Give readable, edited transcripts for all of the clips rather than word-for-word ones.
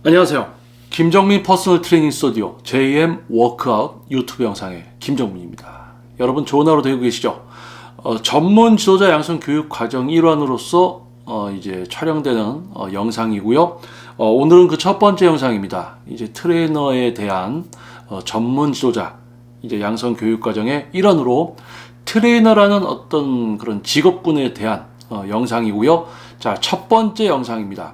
안녕하세요. 김정민 퍼스널 트레이닝 스튜디오 JM 워크아웃 유튜브 영상의 김정민입니다. 여러분 좋은 하루 되고 계시죠? 전문 지도자 양성 교육 과정 일환으로서 이제 촬영되는 영상이고요. 오늘은 그 첫 번째 영상입니다. 이제 트레이너에 대한 전문 지도자 이제 양성 교육 과정의 일환으로 트레이너라는 어떤 그런 직업군에 대한 영상이고요. 자, 첫 번째 영상입니다.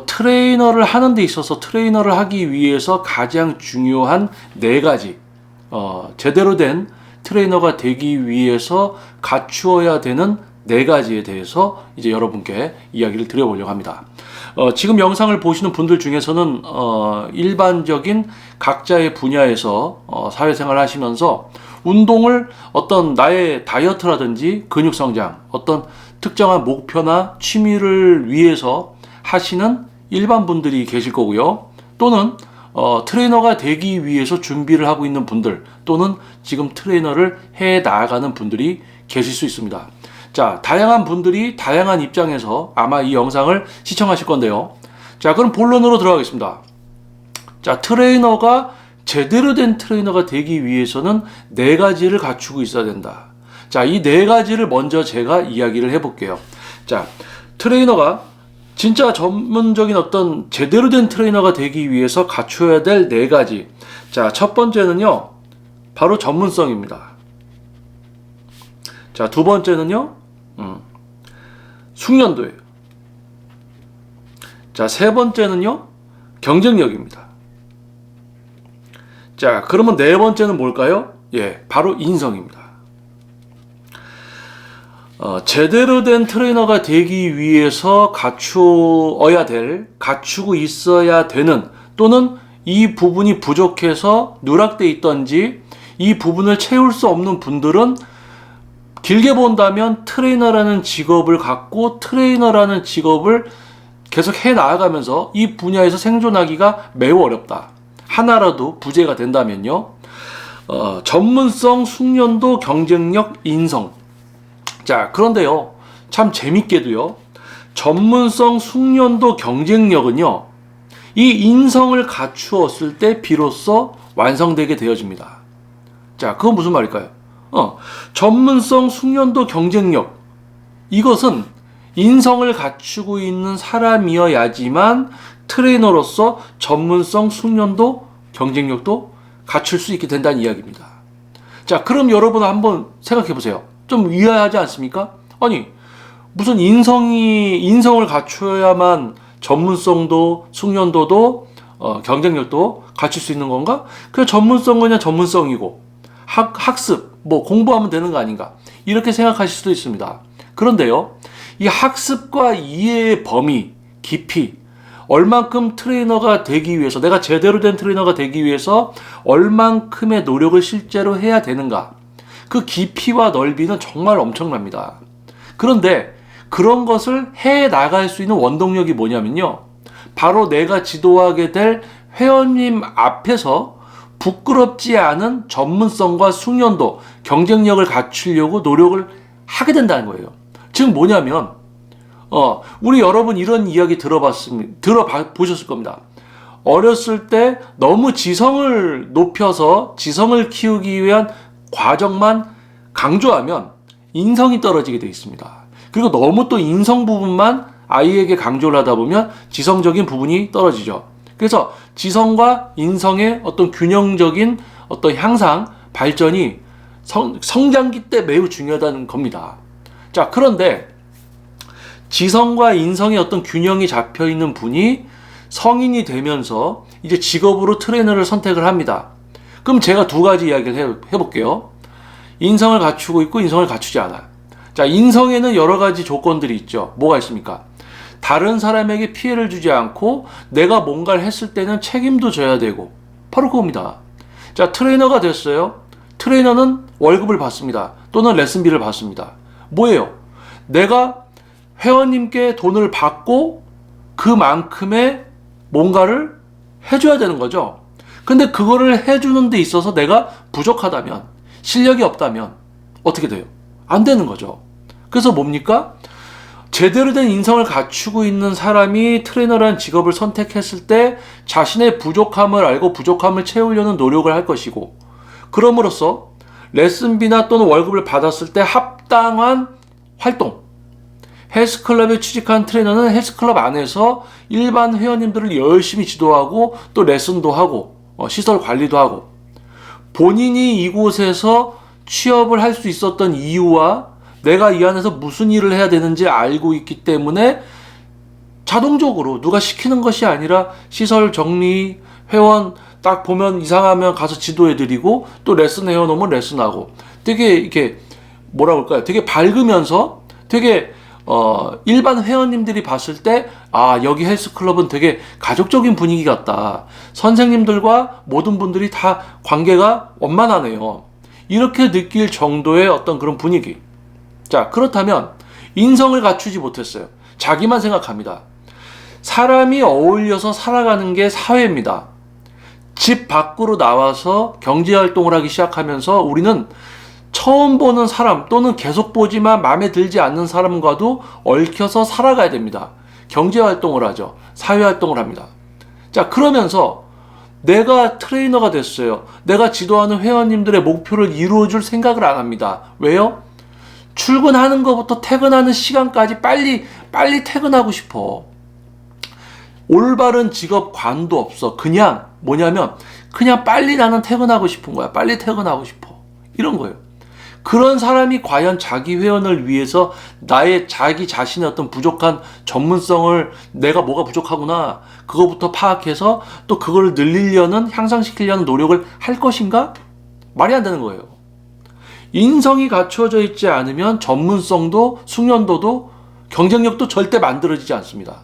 트레이너를 하는 데 있어서 트레이너를 하기 위해서 가장 중요한 네 가지 제대로 된 트레이너가 되기 위해서 갖추어야 되는 네 가지에 대해서 이제 여러분께 이야기를 드려보려고 합니다. 지금 영상을 보시는 분들 중에서는 일반적인 각자의 분야에서 사회생활을 하시면서 운동을 어떤 나의 다이어트라든지 근육 성장, 어떤 특정한 목표나 취미를 위해서 하시는 일반 분들이 계실 거고요. 또는 트레이너가 되기 위해서 준비를 하고 있는 분들, 또는 지금 트레이너를 해 나가는 분들이 계실 수 있습니다. 자, 다양한 분들이 다양한 입장에서 아마 이 영상을 시청하실 건데요. 자, 그럼 본론으로 들어가겠습니다. 자, 트레이너가 제대로 된 트레이너가 되기 위해서는 네 가지를 갖추고 있어야 된다. 자, 이 네 가지를 먼저 제가 이야기를 해볼게요. 자, 트레이너가 진짜 전문적인 어떤 제대로 된 트레이너가 되기 위해서 갖춰야 될 네 가지. 자, 첫 번째는요, 바로 전문성입니다. 자, 두 번째는요, 숙련도예요. 자, 세 번째는요, 경쟁력입니다. 자, 그러면 네 번째는 뭘까요? 예, 바로 인성입니다. 제대로 된 트레이너가 되기 위해서 갖추고 있어야 되는, 또는 이 부분이 부족해서 누락돼 있던지 이 부분을 채울 수 없는 분들은 길게 본다면 트레이너라는 직업을 갖고 트레이너라는 직업을 계속 해 나아가면서 이 분야에서 생존하기가 매우 어렵다. 하나라도 부재가 된다면요. 전문성, 숙련도, 경쟁력, 인성. 자, 그런데요, 참 재밌게도요, 전문성, 숙련도, 경쟁력은요, 이 인성을 갖추었을 때 비로소 완성되게 되어집니다. 자, 그건 무슨 말일까요? 전문성, 숙련도, 경쟁력, 이것은 인성을 갖추고 있는 사람이어야지만 트레이너로서 전문성, 숙련도, 경쟁력도 갖출 수 있게 된다는 이야기입니다. 자, 그럼 여러분 한번 생각해 보세요. 좀 의아하지 않습니까? 아니, 무슨 인성을 갖춰야만 전문성도, 숙련도도, 경쟁력도 갖출 수 있는 건가? 그냥 전문성은 그냥 전문성이고, 학습, 공부하면 되는 거 아닌가? 이렇게 생각하실 수도 있습니다. 그런데요, 이 학습과 이해의 범위, 깊이, 얼만큼 트레이너가 되기 위해서, 내가 제대로 된 트레이너가 되기 위해서 얼만큼의 노력을 실제로 해야 되는가? 그 깊이와 넓이는 정말 엄청납니다. 그런데 그런 것을 해 나갈 수 있는 원동력이 뭐냐면요, 바로 내가 지도하게 될 회원님 앞에서 부끄럽지 않은 전문성과 숙련도, 경쟁력을 갖추려고 노력을 하게 된다는 거예요. 즉 뭐냐면, 우리 여러분 이런 이야기 들어보셨을 겁니다. 어렸을 때 너무 지성을 높여서 지성을 키우기 위한 과정만 강조하면 인성이 떨어지게 되어 있습니다. 그리고 너무 또 인성 부분만 아이에게 강조를 하다 보면 지성적인 부분이 떨어지죠. 그래서 지성과 인성의 어떤 균형적인 어떤 향상, 발전이 성장기 때 매우 중요하다는 겁니다. 자, 그런데 지성과 인성의 어떤 균형이 잡혀 있는 분이 성인이 되면서 이제 직업으로 트레이너를 선택을 합니다. 그럼 제가 두 가지 이야기를 해볼게요. 인성을 갖추고 있고 인성을 갖추지 않아요. 자, 인성에는 여러 가지 조건들이 있죠. 뭐가 있습니까? 다른 사람에게 피해를 주지 않고 내가 뭔가를 했을 때는 책임도 져야 되고, 바로 그겁니다. 자, 트레이너가 됐어요. 트레이너는 월급을 받습니다. 또는 레슨비를 받습니다. 뭐예요? 내가 회원님께 돈을 받고 그만큼의 뭔가를 해줘야 되는 거죠. 근데 그거를 해주는 데 있어서 내가 부족하다면, 실력이 없다면 어떻게 돼요? 안 되는 거죠. 그래서 뭡니까? 제대로 된 인성을 갖추고 있는 사람이 트레이너라는 직업을 선택했을 때 자신의 부족함을 알고 부족함을 채우려는 노력을 할 것이고, 그럼으로써 레슨비나 또는 월급을 받았을 때 합당한 활동, 헬스클럽에 취직한 트레이너는 헬스클럽 안에서 일반 회원님들을 열심히 지도하고 또 레슨도 하고 시설 관리도 하고, 본인이 이곳에서 취업을 할 수 있었던 이유와 내가 이 안에서 무슨 일을 해야 되는지 알고 있기 때문에 자동적으로 누가 시키는 것이 아니라 시설 정리, 회원 딱 보면 이상하면 가서 지도해드리고 또 레슨 해놓으면 레슨하고, 되게 이렇게 뭐라 그럴까요? 되게 밝으면서 되게 일반 회원님들이 봤을 때 여기 헬스클럽은 되게 가족적인 분위기 같다. 선생님들과 모든 분들이 다 관계가 원만하네요. 이렇게 느낄 정도의 어떤 그런 분위기. 자, 그렇다면 인성을 갖추지 못했어요. 자기만 생각합니다. 사람이 어울려서 살아가는 게 사회입니다. 집 밖으로 나와서 경제활동을 하기 시작하면서 우리는 처음 보는 사람 또는 계속 보지만 마음에 들지 않는 사람과도 얽혀서 살아가야 됩니다. 경제활동을 하죠. 사회활동을 합니다. 자, 그러면서 내가 트레이너가 됐어요. 내가 지도하는 회원님들의 목표를 이루어줄 생각을 안 합니다. 왜요? 출근하는 것부터 퇴근하는 시간까지 빨리 퇴근하고 싶어. 올바른 직업관도 없어. 그냥 뭐냐면 그냥 빨리 나는 퇴근하고 싶은 거야. 빨리 퇴근하고 싶어. 이런 거예요. 그런 사람이 과연 자기 회원을 위해서 나의 자기 자신의 어떤 부족한 전문성을, 내가 뭐가 부족하구나, 그거부터 파악해서 또 그걸 늘리려는, 향상시키려는 노력을 할 것인가? 말이 안 되는 거예요. 인성이 갖추어져 있지 않으면 전문성도 숙련도도 경쟁력도 절대 만들어지지 않습니다.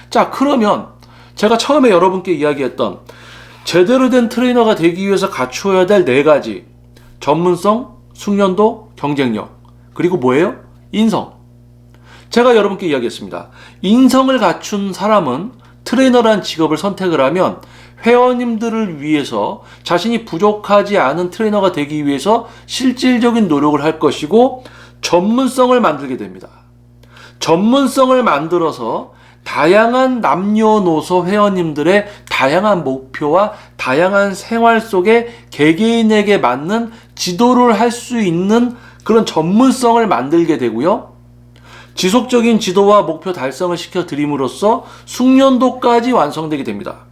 자, 그러면 제가 처음에 여러분께 이야기했던 제대로 된 트레이너가 되기 위해서 갖추어야 될 4가지, 전문성, 숙련도, 경쟁력, 그리고 뭐예요? 인성. 제가 여러분께 이야기했습니다. 인성을 갖춘 사람은 트레이너라는 직업을 선택을 하면 회원님들을 위해서 자신이 부족하지 않은 트레이너가 되기 위해서 실질적인 노력을 할 것이고, 전문성을 만들게 됩니다. 전문성을 만들어서 다양한 남녀노소 회원님들의 다양한 목표와 다양한 생활 속에 개개인에게 맞는 지도를 할 수 있는 그런 전문성을 만들게 되고요. 지속적인 지도와 목표 달성을 시켜드림으로써 숙련도까지 완성되게 됩니다.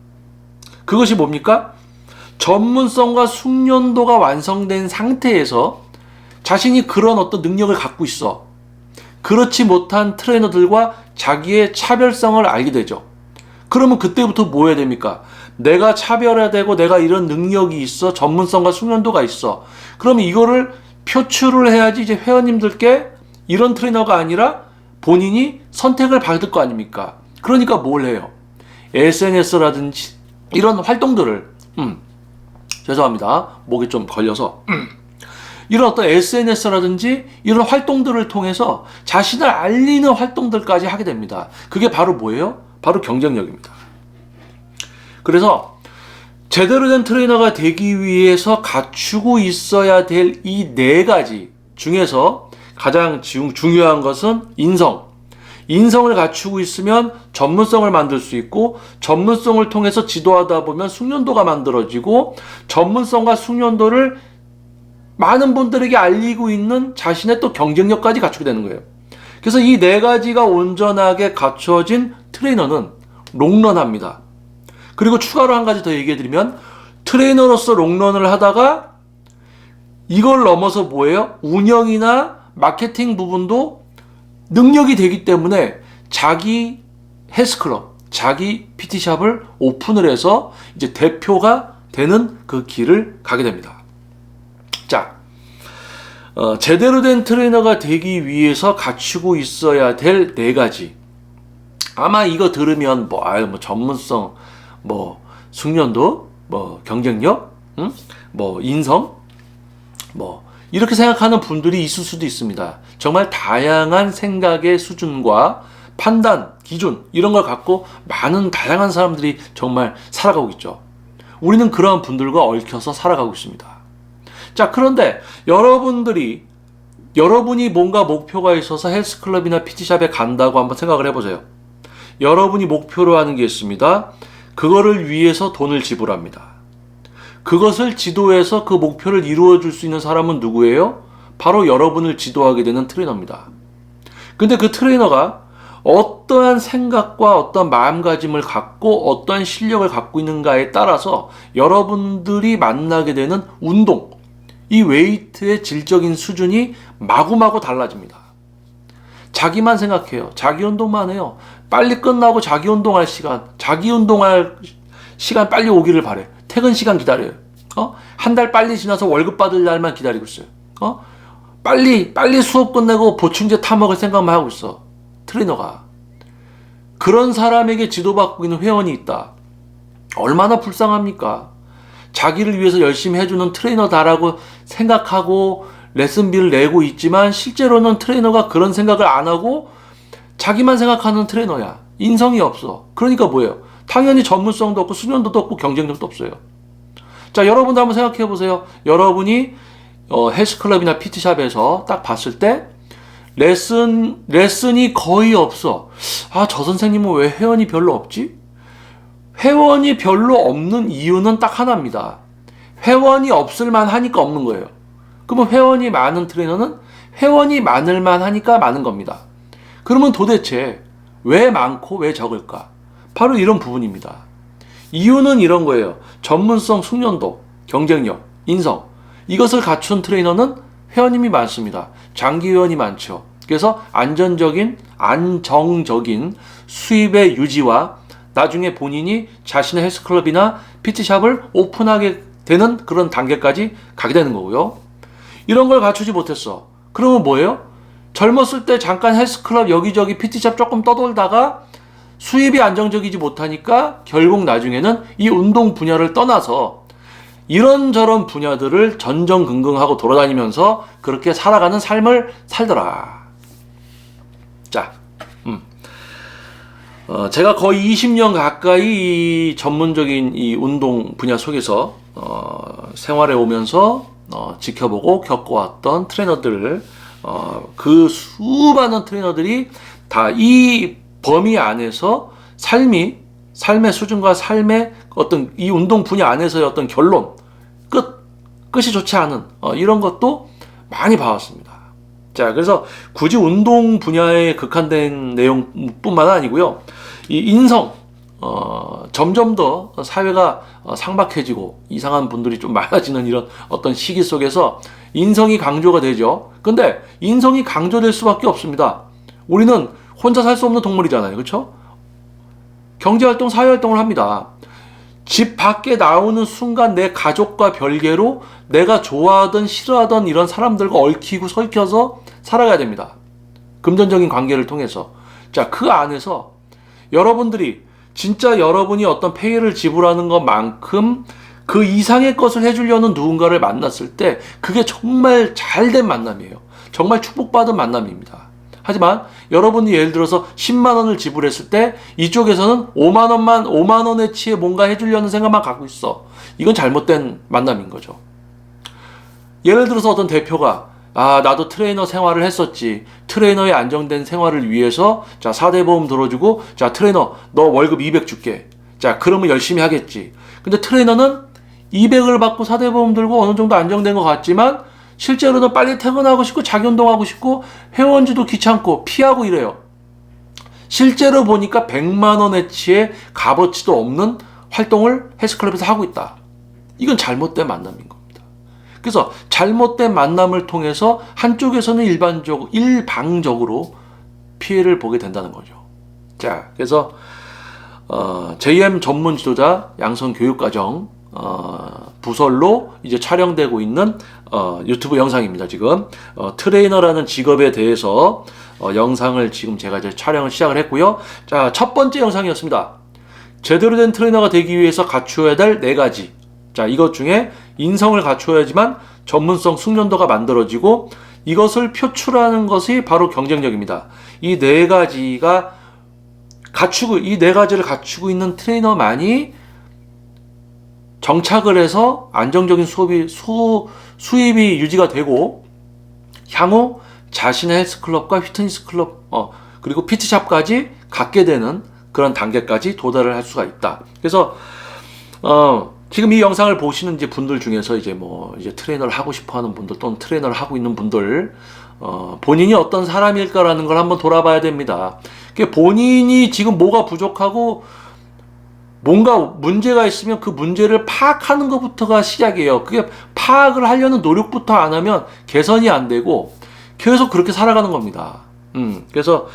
그것이 뭡니까? 전문성과 숙련도가 완성된 상태에서 자신이 그런 어떤 능력을 갖고 있어. 그렇지 못한 트레이너들과 자기의 차별성을 알게 되죠. 그러면 그때부터 뭐 해야 됩니까? 내가 차별화되고 내가 이런 능력이 있어. 전문성과 숙련도가 있어. 그러면 이거를 표출을 해야지 이제 회원님들께 이런 트레이너가 아니라 본인이 선택을 받을 거 아닙니까? 그러니까 뭘 해요? SNS라든지 이런 활동들을 죄송합니다. 목이 좀 걸려서 이런 어떤 SNS라든지 이런 활동들을 통해서 자신을 알리는 활동들까지 하게 됩니다. 그게 바로 뭐예요? 바로 경쟁력입니다. 그래서 제대로 된 트레이너가 되기 위해서 갖추고 있어야 될 이 4가지 중에서 가장 중요한 것은 인성. 인성을 갖추고 있으면 전문성을 만들 수 있고, 전문성을 통해서 지도하다 보면 숙련도가 만들어지고, 전문성과 숙련도를 많은 분들에게 알리고 있는 자신의 또 경쟁력까지 갖추게 되는 거예요. 그래서 이 4가지가 온전하게 갖춰진 트레이너는 롱런합니다. 그리고 추가로 한 가지 더 얘기해드리면, 트레이너로서 롱런을 하다가 이걸 넘어서 뭐예요? 운영이나 마케팅 부분도 능력이 되기 때문에 자기 헬스클럽, 자기 PT샵을 오픈을 해서 이제 대표가 되는 그 길을 가게 됩니다. 자, 제대로 된 트레이너가 되기 위해서 갖추고 있어야 될 4가지. 아마 이거 들으면 뭐 전문성, 뭐 숙련도, 뭐 경쟁력, 뭐 인성, 뭐 이렇게 생각하는 분들이 있을 수도 있습니다. 정말 다양한 생각의 수준과 판단, 기준 이런 걸 갖고 많은 다양한 사람들이 정말 살아가고 있죠. 우리는 그러한 분들과 얽혀서 살아가고 있습니다. 자, 그런데 여러분들이 여러분이 뭔가 목표가 있어서 헬스클럽이나 PT샵에 간다고 한번 생각을 해보세요. 여러분이 목표로 하는 게 있습니다. 그거를 위해서 돈을 지불합니다. 그것을 지도해서 그 목표를 이루어줄 수 있는 사람은 누구예요? 바로 여러분을 지도하게 되는 트레이너입니다. 근데 그 트레이너가 어떠한 생각과 어떤 마음가짐을 갖고 어떠한 실력을 갖고 있는가에 따라서 여러분들이 만나게 되는 운동, 이 웨이트의 질적인 수준이 마구마구 달라집니다. 자기만 생각해요. 자기 운동만 해요. 빨리 끝나고 자기 운동할 시간 빨리 오기를 바래. 퇴근 시간 기다려요. 한 달 빨리 지나서 월급 받을 날만 기다리고 있어요. 빨리 수업 끝내고 보충제 타먹을 생각만 하고 있어. 트레이너가. 그런 사람에게 지도받고 있는 회원이 있다. 얼마나 불쌍합니까? 자기를 위해서 열심히 해주는 트레이너다라고 생각하고 레슨비를 내고 있지만 실제로는 트레이너가 그런 생각을 안 하고 자기만 생각하는 트레이너야. 인성이 없어. 그러니까 뭐예요? 당연히 전문성도 없고 수련도도 없고 경쟁력도 없어요. 자, 여러분도 한번 생각해 보세요. 여러분이 헬스클럽이나 PT샵에서 딱 봤을 때 레슨이 거의 없어. 아, 저 선생님은 왜 회원이 별로 없지? 회원이 별로 없는 이유는 딱 하나입니다. 회원이 없을만 하니까 없는 거예요. 그러면 회원이 많은 트레이너는 회원이 많을만 하니까 많은 겁니다. 그러면 도대체 왜 많고 왜 적을까? 바로 이런 부분입니다. 이유는 이런 거예요. 전문성, 숙련도, 경쟁력, 인성, 이것을 갖춘 트레이너는 회원님이 많습니다. 장기 회원이 많죠. 그래서 안정적인 수입의 유지와 나중에 본인이 자신의 헬스클럽이나 PT샵을 오픈하게 되는 그런 단계까지 가게 되는 거고요. 이런 걸 갖추지 못했어. 그러면 뭐예요? 젊었을 때 잠깐 헬스클럽 여기저기 PT샵 조금 떠돌다가 수입이 안정적이지 못하니까 결국 나중에는 이 운동 분야를 떠나서 이런저런 분야들을 전전긍긍하고 돌아다니면서 그렇게 살아가는 삶을 살더라. 자, 제가 거의 20년 가까이 이 전문적인 이 운동 분야 속에서 생활해 오면서 지켜보고 겪어왔던 트레이너들을 그 수많은 트레이너들이 다 이 범위 안에서 삶의 수준과 삶의 어떤 이 운동 분야 안에서의 어떤 결론, 끝이 좋지 않은 이런 것도 많이 봐왔습니다. 자, 그래서 굳이 운동 분야에 극한된 내용뿐만 아니고요. 이 인성, 점점 더 사회가 상박해지고 이상한 분들이 좀 많아지는 이런 어떤 시기 속에서 인성이 강조가 되죠. 근데 인성이 강조될 수밖에 없습니다. 우리는 혼자 살 수 없는 동물이잖아요. 그렇죠? 경제활동, 사회활동을 합니다. 집 밖에 나오는 순간 내 가족과 별개로 내가 좋아하던 싫어하던 이런 사람들과 얽히고 설켜서 살아가야 됩니다. 금전적인 관계를 통해서. 자, 그 안에서 여러분들이 진짜 여러분이 어떤 페이를 지불하는 것만큼 그 이상의 것을 해주려는 누군가를 만났을 때 그게 정말 잘된 만남이에요. 정말 축복받은 만남입니다. 하지만 여러분이 예를 들어서 10만 원을 지불했을 때 이쪽에서는 5만 원의 치에 뭔가 해주려는 생각만 갖고 있어. 이건 잘못된 만남인 거죠. 예를 들어서 어떤 대표가 나도 트레이너 생활을 했었지. 트레이너의 안정된 생활을 위해서 자, 4대 보험 들어주고 자, 트레이너 너 월급 200 줄게. 자, 그러면 열심히 하겠지. 근데 트레이너는 200을 받고 4대 보험 들고 어느 정도 안정된 것 같지만 실제로는 빨리 퇴근하고 싶고 자기 운동하고 싶고 회원지도 귀찮고 피하고 이래요. 실제로 보니까 100만 원의 치에 값어치도 없는 활동을 헬스클럽에서 하고 있다. 이건 잘못된 만남인 겁니다. 그래서 잘못된 만남을 통해서 한쪽에서는 일방적으로 피해를 보게 된다는 거죠. 자, 그래서 JM 전문 지도자 양성 교육과정 부설로 이제 촬영되고 있는 유튜브 영상입니다. 지금 트레이너라는 직업에 대해서 영상을 지금 제가 이제 촬영을 시작을 했고요. 자, 첫 번째 영상이었습니다. 제대로 된 트레이너가 되기 위해서 갖추어야 될 4가지. 자, 이것 중에 인성을 갖추어야지만 전문성 숙련도가 만들어지고 이것을 표출하는 것이 바로 경쟁력입니다. 이 4가지를 갖추고 있는 트레이너만이 정착을 해서 안정적인 수입이 유지가 되고 향후 자신의 헬스클럽과 피트니스 클럽 그리고 PT샵까지 갖게 되는 그런 단계까지 도달을 할 수가 있다. 그래서 지금 이 영상을 보시는 이제 분들 중에서 이제 트레이너를 하고 싶어 하는 분들 또는 트레이너를 하고 있는 분들 본인이 어떤 사람일까라는 걸 한번 돌아봐야 됩니다. 본인이 지금 뭐가 부족하고 뭔가 문제가 있으면 그 문제를 파악하는 것부터가 시작이에요. 그게 파악을 하려는 노력부터 안 하면 개선이 안 되고 계속 그렇게 살아가는 겁니다. 그래서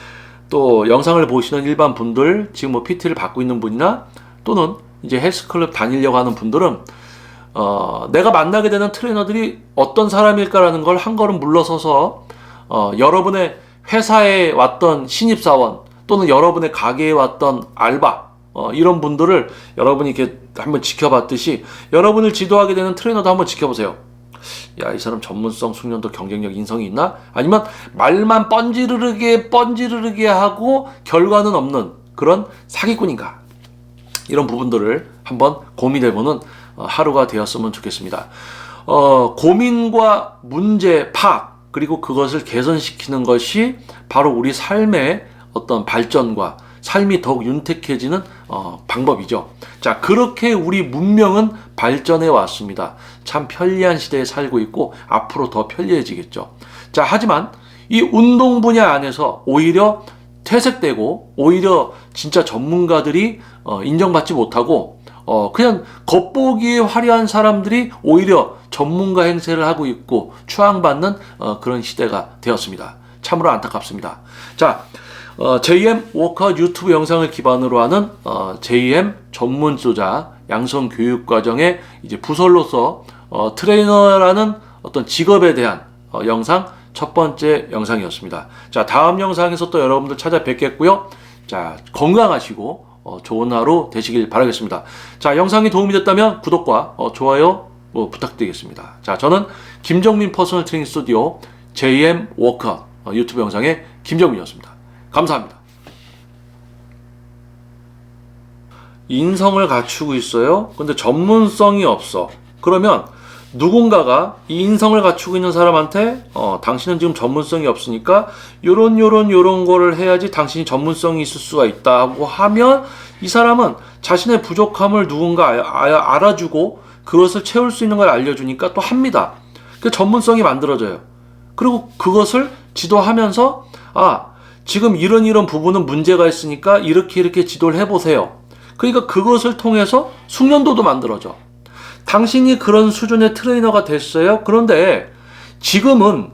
또 영상을 보시는 일반 분들, 지금 PT를 받고 있는 분이나 또는 이제 헬스클럽 다니려고 하는 분들은 내가 만나게 되는 트레이너들이 어떤 사람일까라는 걸 한 걸음 물러서서 여러분의 회사에 왔던 신입사원 또는 여러분의 가게에 왔던 알바 이런 분들을 여러분이 이렇게 한번 지켜봤듯이 여러분을 지도하게 되는 트레이너도 한번 지켜보세요. 야, 이 사람 전문성, 숙련도, 경쟁력, 인성이 있나? 아니면 말만 뻔지르르게 하고 결과는 없는 그런 사기꾼인가? 이런 부분들을 한번 고민해보는 하루가 되었으면 좋겠습니다. 고민과 문제 파악 그리고 그것을 개선시키는 것이 바로 우리 삶의 어떤 발전과 삶이 더욱 윤택해지는 방법이죠. 자, 그렇게 우리 문명은 발전해 왔습니다. 참 편리한 시대에 살고 있고 앞으로 더 편리해지겠죠. 자, 하지만 이 운동 분야 안에서 오히려 퇴색되고 오히려 진짜 전문가들이 인정받지 못하고 그냥 겉보기에 화려한 사람들이 오히려 전문가 행세를 하고 있고 추앙받는 그런 시대가 되었습니다. 참으로 안타깝습니다. 자, JM 워크아웃 유튜브 영상을 기반으로 하는 JM 전문 지도자 양성 교육 과정의 이제 부설로서 트레이너라는 어떤 직업에 대한 영상 첫 번째 영상이었습니다. 자, 다음 영상에서 또 여러분들 찾아뵙겠고요. 자, 건강하시고 좋은 하루 되시길 바라겠습니다. 자, 영상이 도움이 됐다면 구독과 좋아요 부탁드리겠습니다. 자, 저는 김정민 퍼스널 트레이닝 스튜디오 JM 워크아웃 유튜브 영상의 김정민이었습니다. 감사합니다. 인성을 갖추고 있어요. 근데 전문성이 없어. 그러면 누군가가 이 인성을 갖추고 있는 사람한테 당신은 지금 전문성이 없으니까 요런 거를 해야지 당신이 전문성이 있을 수가 있다고 하면 이 사람은 자신의 부족함을 누군가 알아주고 그것을 채울 수 있는 걸 알려주니까 또 합니다. 그 전문성이 만들어져요. 그리고 그것을 지도하면서 지금 이런 부분은 문제가 있으니까 이렇게 지도를 해보세요. 그러니까 그것을 통해서 숙련도도 만들어져. 당신이 그런 수준의 트레이너가 됐어요. 그런데 지금은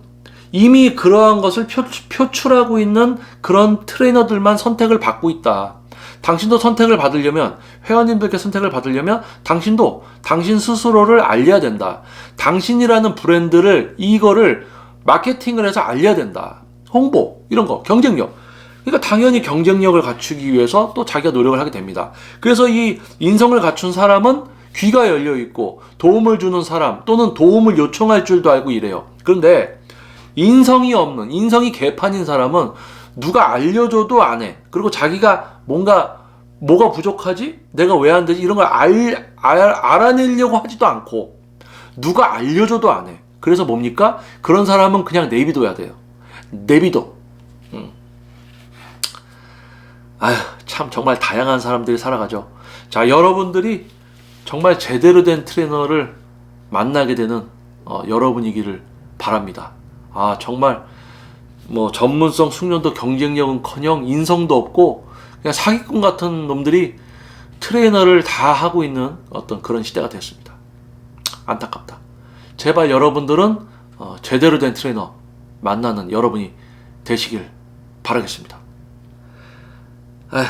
이미 그러한 것을 표출하고 있는 그런 트레이너들만 선택을 받고 있다. 당신도 선택을 받으려면, 회원님들께 선택을 받으려면 당신도 당신 스스로를 알려야 된다. 당신이라는 브랜드를, 이거를 마케팅을 해서 알려야 된다. 홍보, 이런 거, 경쟁력. 그러니까 당연히 경쟁력을 갖추기 위해서 또 자기가 노력을 하게 됩니다. 그래서 이 인성을 갖춘 사람은 귀가 열려 있고 도움을 주는 사람 또는 도움을 요청할 줄도 알고 이래요. 그런데 인성이 없는, 인성이 개판인 사람은 누가 알려줘도 안 해. 그리고 자기가 뭐가 부족하지? 내가 왜 안 되지? 이런 걸 알아내려고 하지도 않고 누가 알려줘도 안 해. 그래서 뭡니까? 그런 사람은 그냥 내비둬야 돼요. 내비둬. 참 정말 다양한 사람들이 살아가죠. 자, 여러분들이 정말 제대로 된 트레이너를 만나게 되는 여러분이기를 바랍니다. 정말 전문성, 숙련도, 경쟁력은커녕 인성도 없고 그냥 사기꾼 같은 놈들이 트레이너를 다 하고 있는 어떤 그런 시대가 됐습니다. 안타깝다. 제발 여러분들은 제대로 된 트레이너 만나는 여러분이 되시길 바라겠습니다. 아휴.